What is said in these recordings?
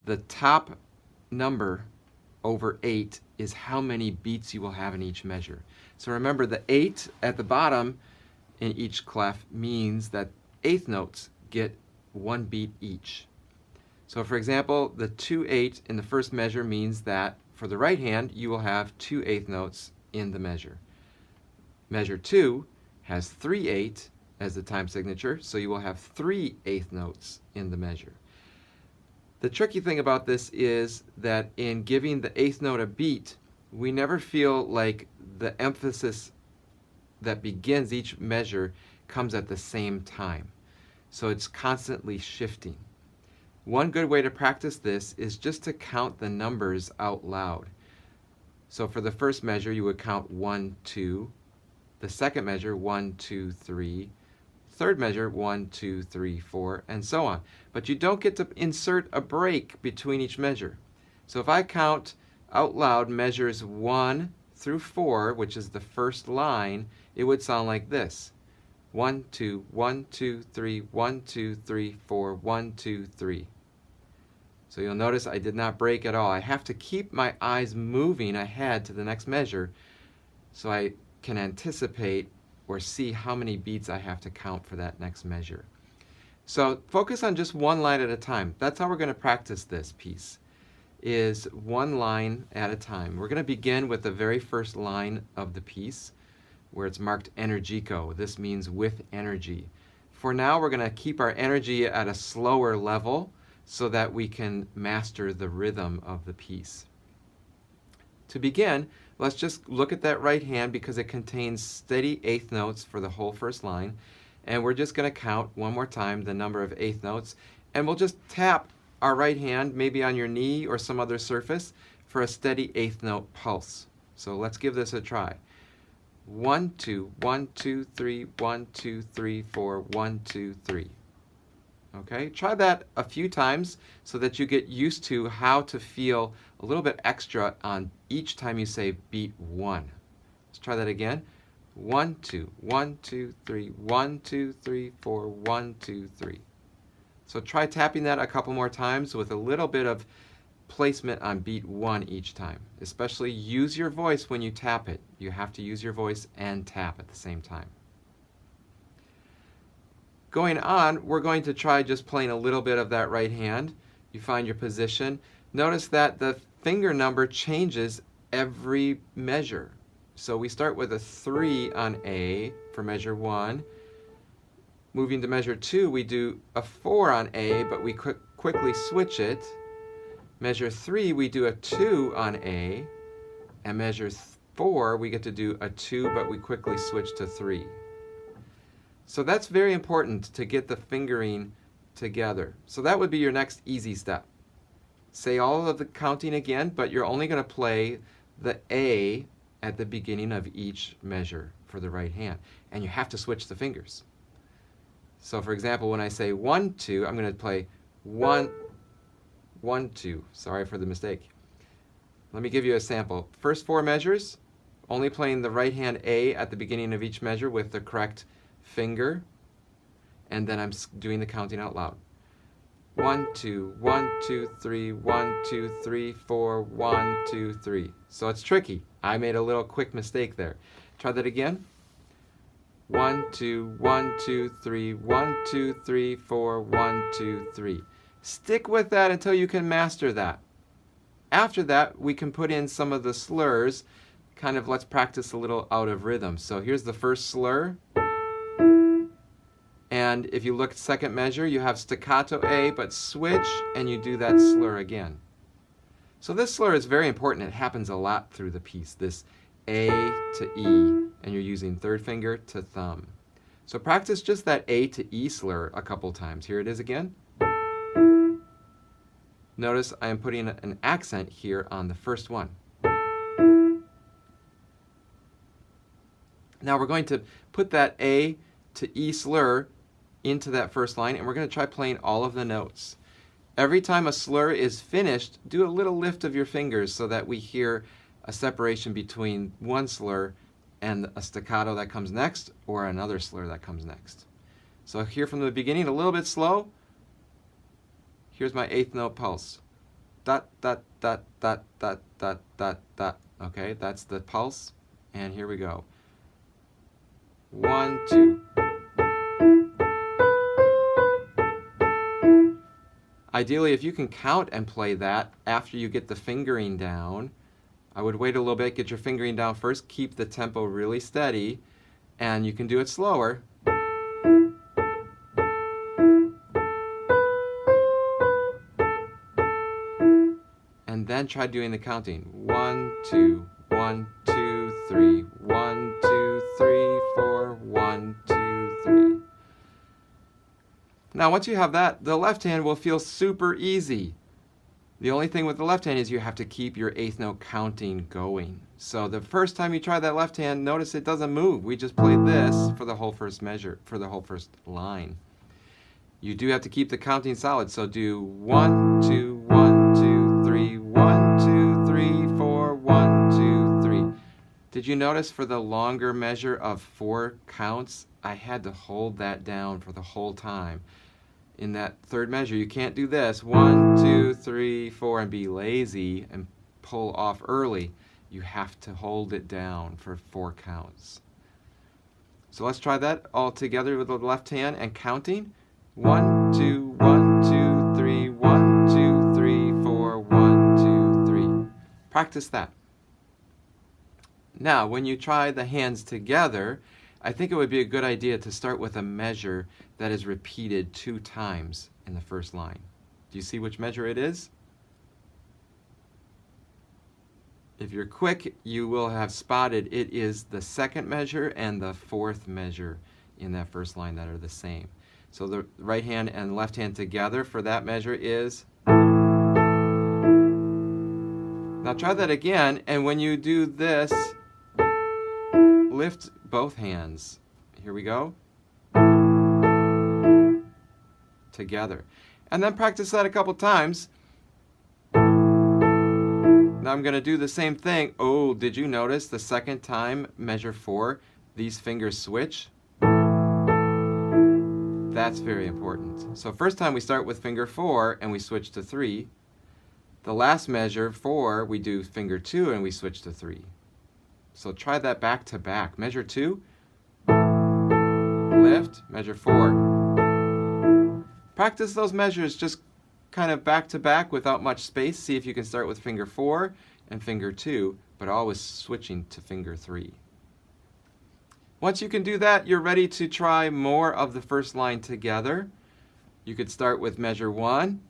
the top number over 8 is how many beats you will have in each measure. So remember, the 8 at the bottom in each clef means that eighth notes get 1 beat each. So for example, the 2/8 in the first measure means that for the right hand, you will have 2 eighth notes in the measure. Measure 2 has 3/8 as the time signature, so you will have 3 eighth notes in the measure. The tricky thing about this is that in giving the eighth note a beat, we never feel like the emphasis that begins each measure comes at the same time. So it's constantly shifting. One good way to practice this is just to count the numbers out loud. So for the first measure, you would count 1, 2. The second measure, 1, 2, 3. Third measure, 1, 2, 3, 4, and so on. But you don't get to insert a break between each measure. So if I count out loud measures 1 through 4, which is the first line, it would sound like this. 1, 2, 1, 2, 3, 1, 2, 3, 4, 1, 2, 3. So you'll notice I did not break at all. I have to keep my eyes moving ahead to the next measure so I can anticipate or see how many beats I have to count for that next measure. So focus on just one line at a time. That's how we're going to practice this piece, is one line at a time. We're going to begin with the very first line of the piece where it's marked energico. This means with energy. For now, we're going to keep our energy at a slower level so that we can master the rhythm of the piece. To begin, let's just look at that right hand because it contains steady eighth notes for the whole first line. And we're just going to count one more time the number of eighth notes. And we'll just tap our right hand, maybe on your knee or some other surface, for a steady eighth note pulse. So let's give this a try. 1, 2, 1, 2, 3, 1, 2, 3, 4, 1, 2, 3. Okay, try that a few times so that you get used to how to feel a little bit extra on each time you say beat 1. Let's try that again. 1, 2, 1, 2, 3, 1, 2, 3, 4, 1, 2, 3. So try tapping that a couple more times with a little bit of placement on beat 1 each time. Especially use your voice when you tap it. You have to use your voice and tap at the same time. Going on, we're going to try just playing a little bit of that right hand. You find your position. Notice that the finger number changes every measure. So we start with a 3 on A for measure 1. Moving to measure 2, we do a 4 on A, but we quickly switch it. Measure 3, we do a 2 on A. And measure 4, we get to do a 2, but we quickly switch to 3. So that's very important to get the fingering together. So that would be your next easy step. Say all of the counting again, but you're only going to play the A at the beginning of each measure for the right hand. And you have to switch the fingers. So for example, when I say 1, 2, I'm going to play 1, 1, 2. Sorry for the mistake. Let me give you a sample. First 4 measures, only playing the right hand A at the beginning of each measure with the correct finger, and then I'm doing the counting out loud. 1, 2, 1, 2, 3, 1, 2, 3, 4, 1, 2, 3. So it's tricky. I made a little quick mistake there. Try that again. 1, 2, 1, 2, 3, 1, 2, 3, 4, 1, 2, 3. Stick with that until you can master that. After that, we can put in some of the slurs. Kind of let's practice a little out of rhythm. So here's the first slur. And if you look at second measure, you have staccato A, but switch and you do that slur again. So this slur is very important. It happens a lot through the piece, this A to E, and you're using third finger to thumb. So practice just that A to E slur a couple times. Here it is again. Notice I am putting an accent here on the first one. Now we're going to put that A to E slur into that first line, and we're going to try playing all of the notes. Every time a slur is finished, do a little lift of your fingers so that we hear a separation between one slur and a staccato that comes next or another slur that comes next. So here from the beginning, a little bit slow. Here's my eighth note pulse. dot, dot, dot, dot, dot, dot, dot, dot. Okay, that's the pulse. And here we go. 1, 2. Ideally, if you can count and play that after you get the fingering down, I would wait a little bit, get your fingering down first, keep the tempo really steady, and you can do it slower. And then try doing the counting. 1, 2, 1, 2, 3, 1, 2, 3, 4, 1, 2, 3. Now, once you have that, the left hand will feel super easy. The only thing with the left hand is you have to keep your eighth note counting going. So the first time you try that left hand, notice it doesn't move. We just played this for the whole first measure, for the whole first line. You do have to keep the counting solid. So do 1, 2, 1, 2, 3, 1, 2, 3, 4, 1, 2, 3. Did you notice for the longer measure of 4 counts, I had to hold that down for the whole time. In that third measure, you can't do this 1, 2, 3, 4 and be lazy and pull off early. You have to hold it down for 4 counts. So let's try that all together with the left hand and counting. 1, 2, 1, 2, 3, 1, 2, 3, 4, 1, 2, 3. Practice that. Now, when you try the hands together, I think it would be a good idea to start with a measure that is repeated 2 times in the first line. Do you see which measure it is? If you're quick, you will have spotted it is the second measure and the fourth measure in that first line that are the same. So the right hand and left hand together for that measure is. Now try that again, and when you do this, lift both hands. Here we go. Together. And then practice that a couple times. Now I'm going to do the same thing. Oh, did you notice the second time, measure 4, these fingers switch? That's very important. So first time we start with finger 4 and we switch to 3. The last measure 4, we do finger 2 and we switch to 3. So try that back to back. Measure 2, lift, measure 4. Practice those measures just kind of back to back without much space. See if you can start with finger 4 and finger 2, but always switching to finger 3. Once you can do that, you're ready to try more of the first line together. You could start with measure 1.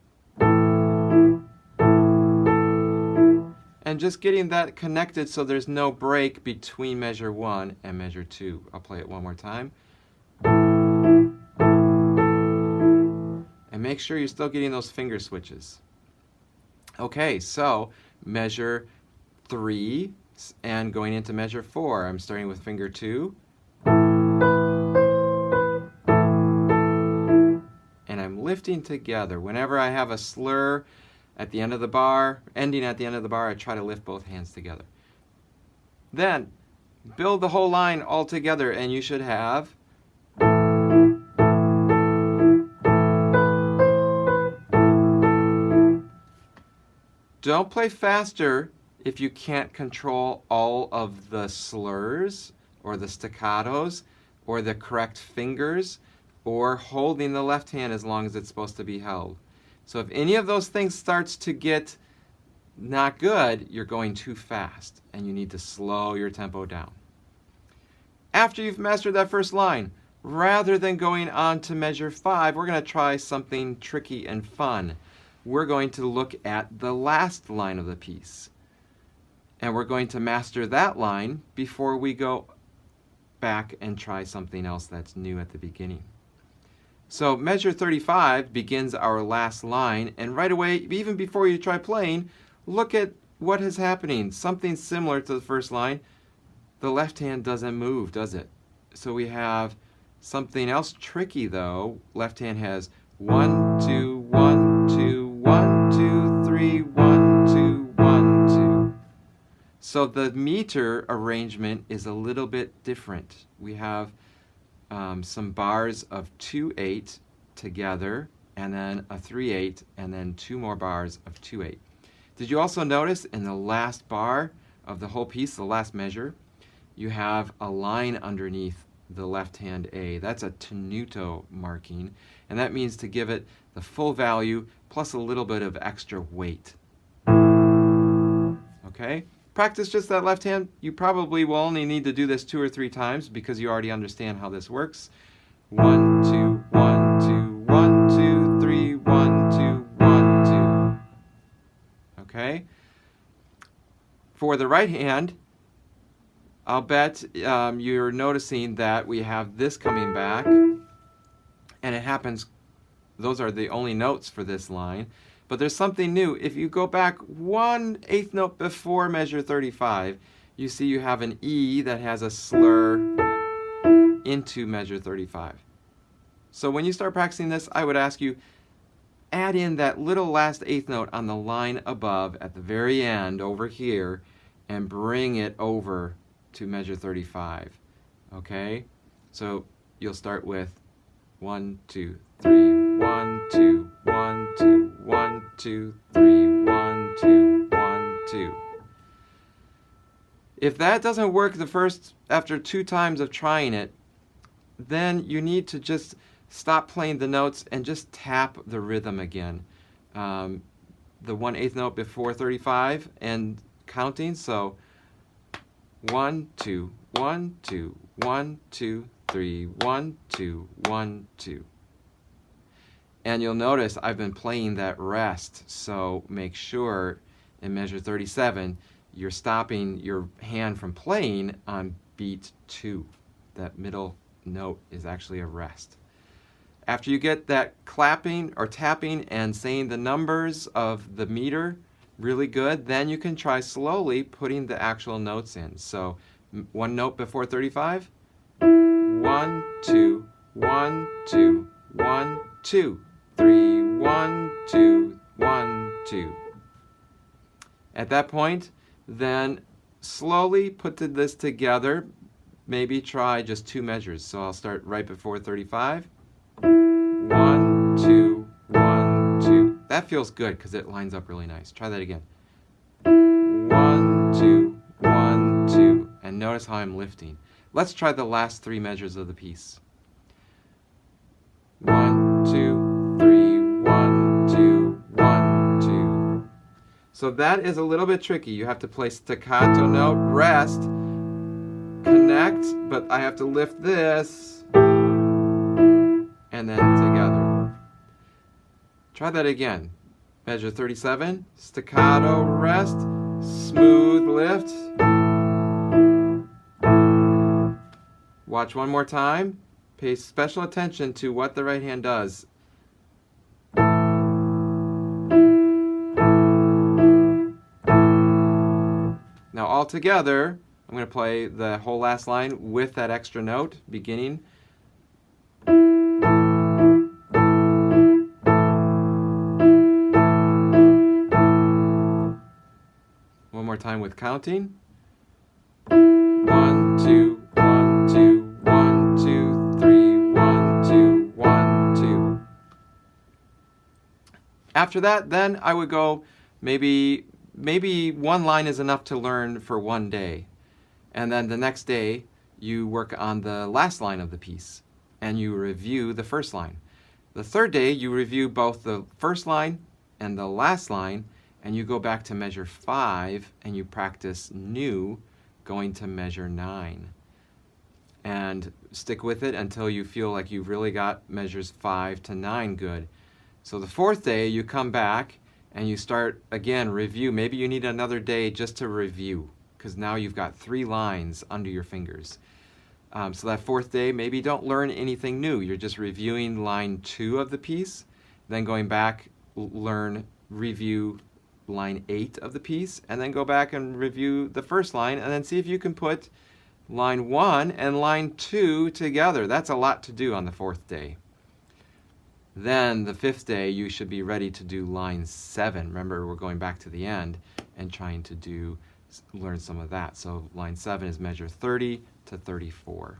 And just getting that connected so there's no break between measure 1 and measure 2. I'll play it one more time. And make sure you're still getting those finger switches. Okay, so measure 3 and going into measure 4. I'm starting with finger 2. And I'm lifting together. Whenever I have a slur at the end of the bar, ending at the end of the bar, I try to lift both hands together. Then build the whole line all together, and you should have don't play faster if you can't control all of the slurs or the staccatos or the correct fingers or holding the left hand as long as it's supposed to be held. So if any of those things starts to get not good, you're going too fast and you need to slow your tempo down. After you've mastered that first line, rather than going on to measure 5, we're going to try something tricky and fun. We're going to look at the last line of the piece. And we're going to master that line before we go back and try something else that's new at the beginning. So measure 35 begins our last line, and right away, even before you try playing, look at what is happening. Something similar to the first line. The left hand doesn't move, does it? So we have something else tricky though. Left hand has 1, 2, 1, 2, 1, 2, 3, 1, 2, 1, 2. So the meter arrangement is a little bit different. We have some bars of 2/8 together, and then a 3/8, and then 2 more bars of 2/8. Did you also notice in the last bar of the whole piece, the last measure, you have a line underneath the left hand A? That's a tenuto marking, and that means to give it the full value plus a little bit of extra weight. Okay? Practice just that left hand. You probably will only need to do this 2 or 3 times because you already understand how this works. 1, 2, 1, 2, 1, 2, 3, 1, 2, 1, 2. Okay? For the right hand, I'll bet you're noticing that we have this coming back, and it happens, those are the only notes for this line. But there's something new. If you go back 1/8 note before measure 35, you see you have an E that has a slur into measure 35. So when you start practicing this, I would ask you, add in that little last 1/8 note on the line above at the very end over here and bring it over to measure 35. Okay? So you'll start with 1, 2, 3, 1, 2, 1, 2, 1, 2, 3, 1, 2, 1, 2. If that doesn't work after 2 times of trying it, then you need to just stop playing the notes and just tap the rhythm again. The 1/8 note before 35 and counting. So 1, 2, 1, 2, 1, 2, 3, 1, 2, 1, 2. And you'll notice I've been playing that rest, so make sure in measure 37 you're stopping your hand from playing on beat 2. That middle note is actually a rest. After you get that clapping or tapping and saying the numbers of the meter really good, then you can try slowly putting the actual notes in. So 1 note before 35, 1, 2, 1, 2, 1, 2, 3, 1, 2, 1, 2. At that point, then slowly put this together. Maybe try just 2 measures. So I'll start right before 35. 1, 2, 1, 2. That feels good because it lines up really nice. Try that again. 1, 2, 1, 2. And notice how I'm lifting. Let's try the last 3 measures of the piece. 1, 2, 3, 1, 2, 1, 2. So that is a little bit tricky. You have to play staccato note, rest, connect, but I have to lift this, and then together. Try that again. Measure 37, staccato, rest, smooth lift. Watch one more time. Pay special attention to what the right hand does. Now all together, I'm going to play the whole last line with that extra note beginning. One more time with counting. 1, 2, 1, 2, 1, 2, 3, 1, 2, 1, 2. After that, then I would go maybe 1 line is enough to learn for 1 day. And then the next day, you work on the last line of the piece, and you review the first line. The 3rd day, you review both the first line and the last line, and you go back to measure 5, and you practice new, going to measure 9. And stick with it until you feel like you've really got measures 5 to 9 good. So the 4th day, you come back, and you start, again, review. Maybe you need another day just to review, because now you've got 3 lines under your fingers. So that 4th day, maybe don't learn anything new. You're just reviewing line 2 of the piece, then going back, review line 8 of the piece, and then go back and review the first line, and then see if you can put line 1 and line 2 together. That's a lot to do on the 4th day. Then the 5th day, you should be ready to do line 7. Remember, we're going back to the end and trying to learn some of that. So line 7 is measure 30 to 34.